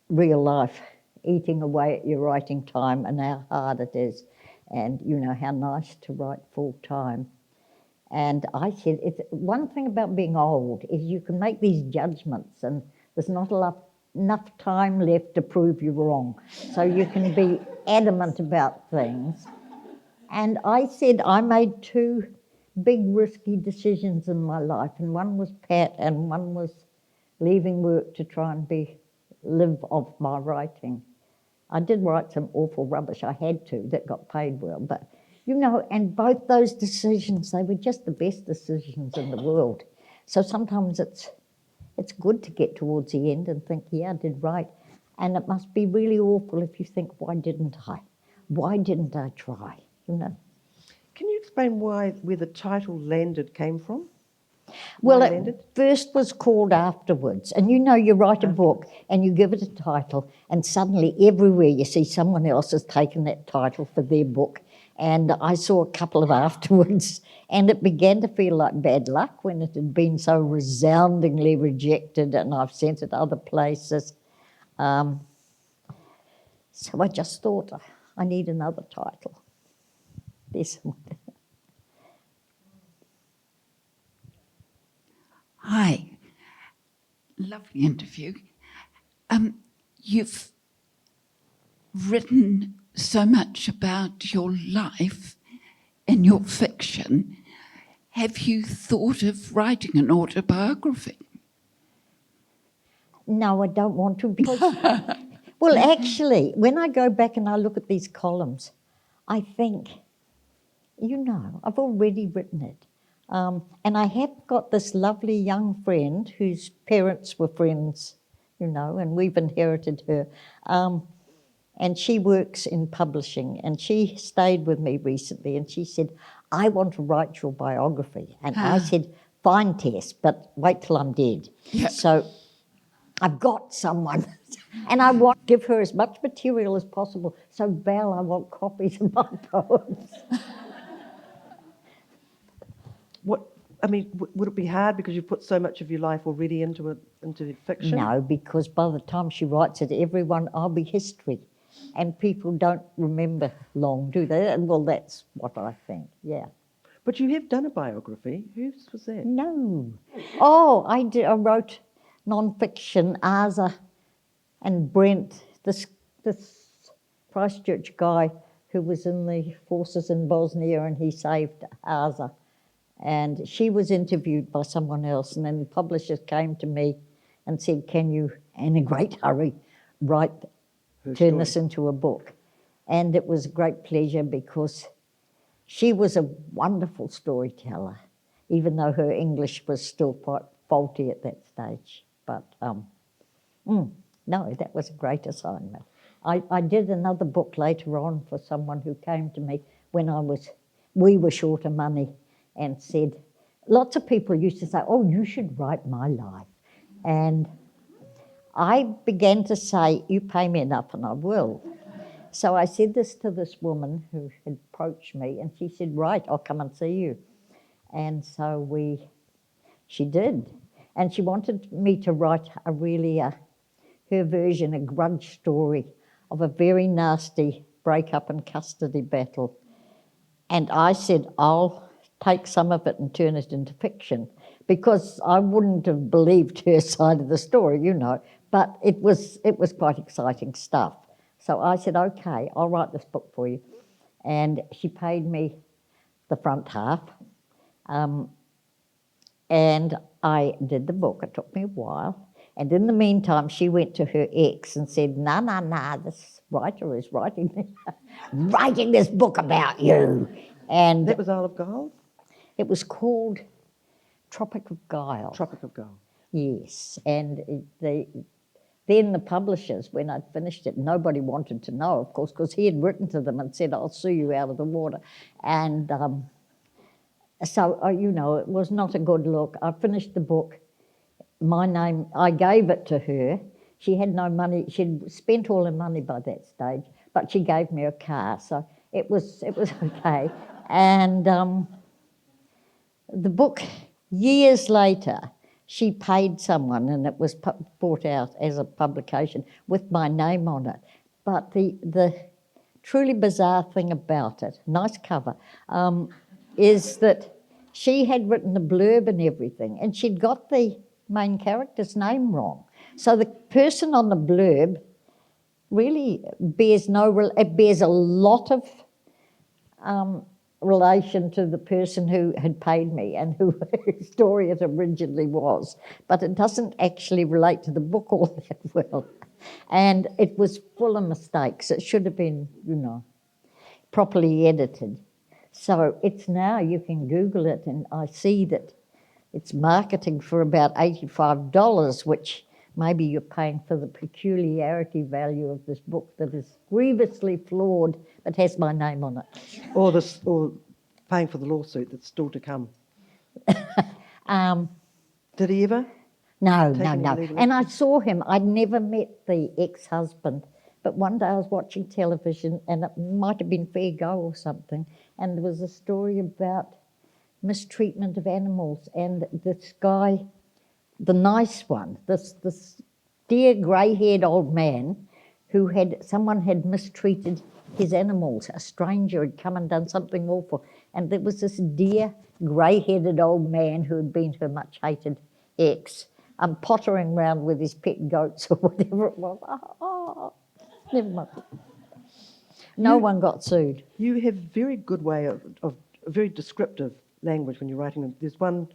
real life, eating away at your writing time and how hard it is, and how nice to write full time. And I said, it's one thing about being old is you can make these judgments and there's not enough time left to prove you wrong, so you can be adamant about things. And I said I made two big risky decisions in my life, and one was Pat and one was leaving work to try and live off my writing. I did write some awful rubbish, I had to, that got paid well, but and both those decisions, they were just the best decisions in the world. So sometimes it's good to get towards the end and think, yeah, I did right. And it must be really awful if you think, why didn't I? Why didn't I try? Can you explain where the title Landed came from? Well, it first was called Afterwards. And you write a book and you give it a title, and suddenly everywhere you see someone else has taken that title for their book. And I saw a couple of Afterwards, and it began to feel like bad luck when it had been so resoundingly rejected, and I've sent it other places. So I just thought, I need another title. Hi, lovely interview. You've written so much about your life in your fiction. Have you thought of writing an autobiography? No, I don't want to, because, well, actually, when I go back and I look at these columns, I think, I've already written it. And I have got this lovely young friend whose parents were friends, and we've inherited her. And she works in publishing, and she stayed with me recently, and she said, I want to write your biography. And I said, fine, Tess, but wait till I'm dead. Yeah. So I've got someone, and I want to give her as much material as possible. So, Val, I want copies of my poems. Would it be hard because you put so much of your life already into fiction? No, because by the time she writes it, I'll be history. And people don't remember long, do they? And well, that's what I think, yeah. But you have done a biography. Whose was that? No. Oh, I wrote non-fiction, Asa and Brent, this Christchurch guy who was in the forces in Bosnia, and he saved Asa. And she was interviewed by someone else, and then the publishers came to me and said, can you, in a great hurry, turn this into a book? And it was a great pleasure because she was a wonderful storyteller, even though her English was still quite faulty at that stage. But no, that was a great assignment. I did another book later on for someone who came to me when we were short of money, and said, lots of people used to say, oh, you should write my life. And I began to say, you pay me enough and I will. So I said this to this woman who had approached me, and she said, right, I'll come and see you. And so she did. And she wanted me to write her version, a grudge story of a very nasty break-up and custody battle. And I said, I'll take some of it and turn it into fiction, because I wouldn't have believed her side of the story, but it was quite exciting stuff. So I said, okay, I'll write this book for you. And she paid me the front half, and I did the book. It took me a while. And in the meantime, she went to her ex and said, nah, this writer is writing this book about you. And that was Isle of Guile? It was called Tropic of Guile. Tropic of Guile. Yes, and then the publishers, when I'd finished it, nobody wanted to know, of course, because he had written to them and said, I'll sue you out of the water. And so, it was not a good look. I finished the book. I gave it to her. She had no money. She'd spent all her money by that stage, but she gave me a car, so it was okay. And the book, years later, she paid someone, and it was brought out as a publication with my name on it. But the truly bizarre thing about it, nice cover, is that she had written the blurb and everything, and she'd got the main character's name wrong. So the person on the blurb really bears a lot of relation to the person who had paid me and whose story it originally was, but it doesn't actually relate to the book all that well. And it was full of mistakes. It should have been, properly edited. So it's now, you can Google it, and I see that it's marketing for about $85, which maybe you're paying for the peculiarity value of this book that is grievously flawed but has my name on it. Or paying for the lawsuit that's still to come. Did he ever? No. And I saw him. I'd never met the ex-husband, but one day I was watching television, and it might have been Fair Go or something, and there was a story about mistreatment of animals, and this guy, the nice one, this dear grey-haired old man someone had mistreated his animals. A stranger had come and done something awful, and there was this dear grey-headed old man who had been her much-hated ex, pottering around with his pet goats or whatever it was. Oh, never mind. No one got sued. You have a very good way of very descriptive language when you're writing them. There's one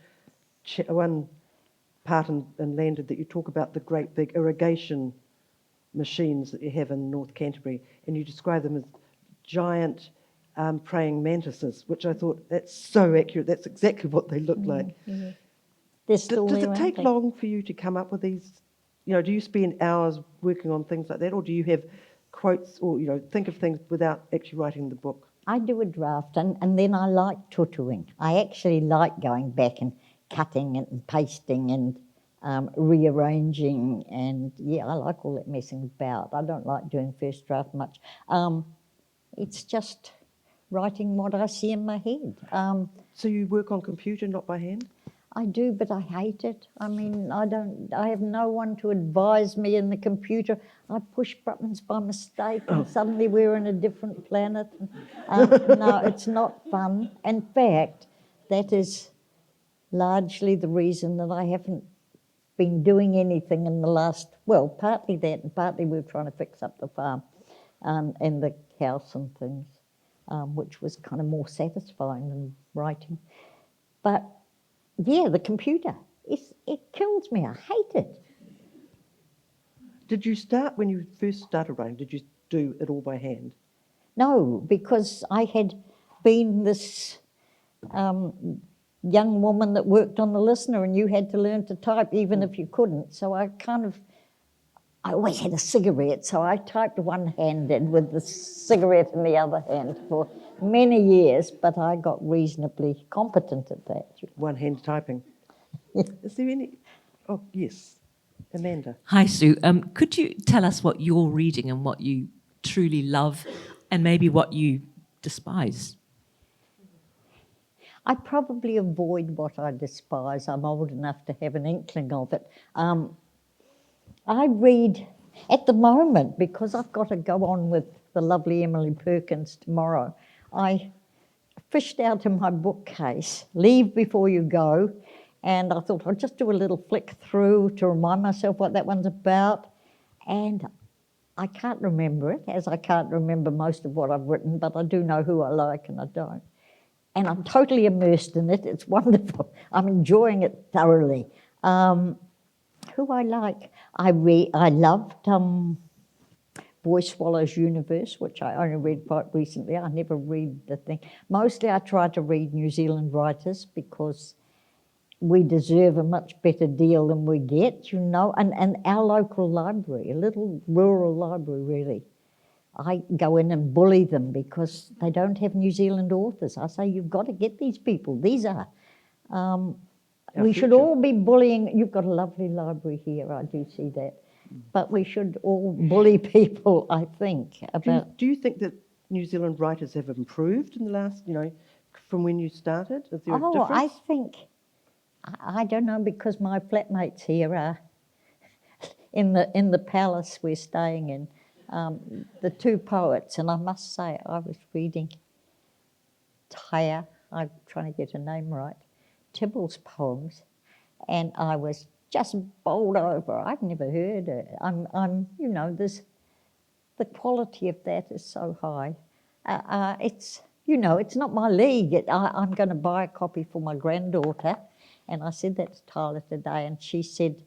part in Landed that you talk about the great big irrigation machines that you have in North Canterbury, and you describe them as giant praying mantises, which I thought, that's so accurate. That's exactly what they look like. Mm-hmm. Does it take long for you to come up with these? Do you spend hours working on things like that, or do you have quotes, or think of things without actually writing the book? I do a draft, and then I like tutuing. I actually like going back and cutting and pasting and rearranging, and yeah, I like all that messing about. I don't like doing first draft much. It's just writing what I see in my head. So you work on computer, not by hand? I do, but I hate it. I mean, I have no one to advise me in the computer. I push buttons by mistake and suddenly we're in a different planet. No, it's not fun. In fact, that is largely the reason that I haven't been doing anything in the last, well, partly that and partly we're trying to fix up the farm and the house and things, which was kind of more satisfying than writing. But yeah, the computer, it kills me. I hate it. Did you start, when you first started writing, did you do it all by hand? No, because I had been this young woman that worked on the listener and you had to learn to type even if you couldn't. So I always had a cigarette, so I typed one-handed with the cigarette in the other hand for many years, but I got reasonably competent at that. One-hand typing. Is there any... Oh, yes. Amanda. Hi, Sue. Could you tell us what you're reading and what you truly love and maybe what you despise? I probably avoid what I despise. I'm old enough to have an inkling of it. I read at the moment, because I've got to go on with the lovely Emily Perkins tomorrow, I fished out in my bookcase, Leave Before You Go, and I thought I'll just do a little flick through to remind myself what that one's about, and I can't remember it, as I can't remember most of what I've written, but I do know who I like and I don't. And I'm totally immersed in it. It's wonderful. I'm enjoying it thoroughly. Who I like? I loved Boy Swallows Universe, which I only read quite recently. I never read the thing. Mostly I try to read New Zealand writers because we deserve a much better deal than we get, you know, and our local library, a little rural library really. I go in and bully them because they don't have New Zealand authors. I say, you've got to get these people. These are. We should all be bullying. You've got a lovely library here, I do see that. But we should all bully people, I think, about... Do you think that New Zealand writers have improved in the last, from when you started? Is there a difference? I think, I don't know, because my flatmates here are in the palace we're staying in. The two poets, and I must say I was reading Taya, I'm trying to get her name right, Tibble's poems, and I was just bowled over. I've never heard it. The quality of that is so high. It's not my league. I'm going to buy a copy for my granddaughter, and I said that to Tyler today, and she said,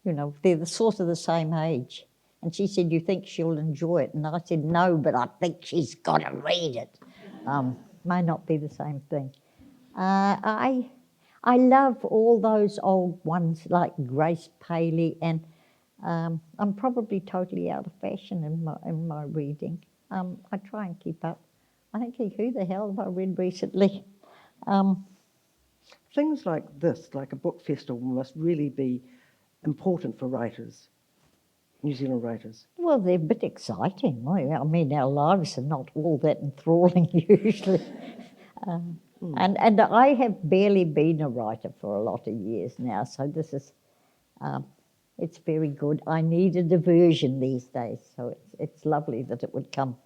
they're sort of the same age. And she said, you think she'll enjoy it? And I said, no, but I think she's got to read it. May not be the same thing. I love all those old ones like Grace Paley, and I'm probably totally out of fashion in my reading. I try and keep up. I think, who the hell have I read recently? Things like this, like a book festival, must really be important for writers. New Zealand writers? Well, they're a bit exciting. I mean, our lives are not all that enthralling usually. And I have barely been a writer for a lot of years now, so this is, it's very good. I need a diversion these days, so it's lovely that it would come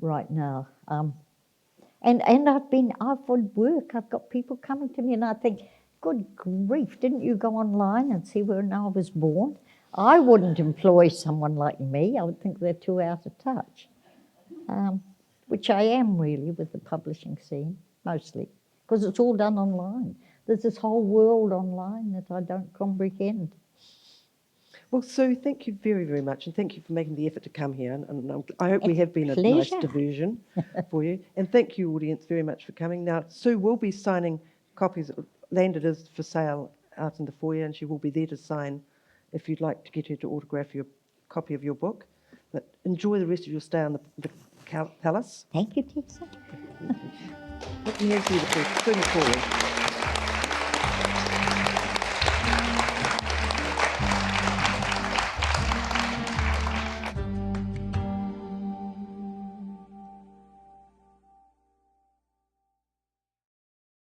right now. And I've had work. I've got people coming to me and I think, good grief, didn't you go online and see where I was born? I wouldn't employ someone like me. I would think they're too out of touch, which I am really with the publishing scene, mostly, because it's all done online. There's this whole world online that I don't comprehend. Well, Sue, thank you very, very much, and thank you for making the effort to come here, and I hope we have been a nice diversion for you. And thank you, audience, very much for coming. Now, Sue will be signing copies. Landed is for sale out in the foyer, and she will be there to sign if you'd like to get her to autograph your copy of your book. But enjoy the rest of your stay on the palace. Thank you, Tessa. Let me have you the first. Bring it forward.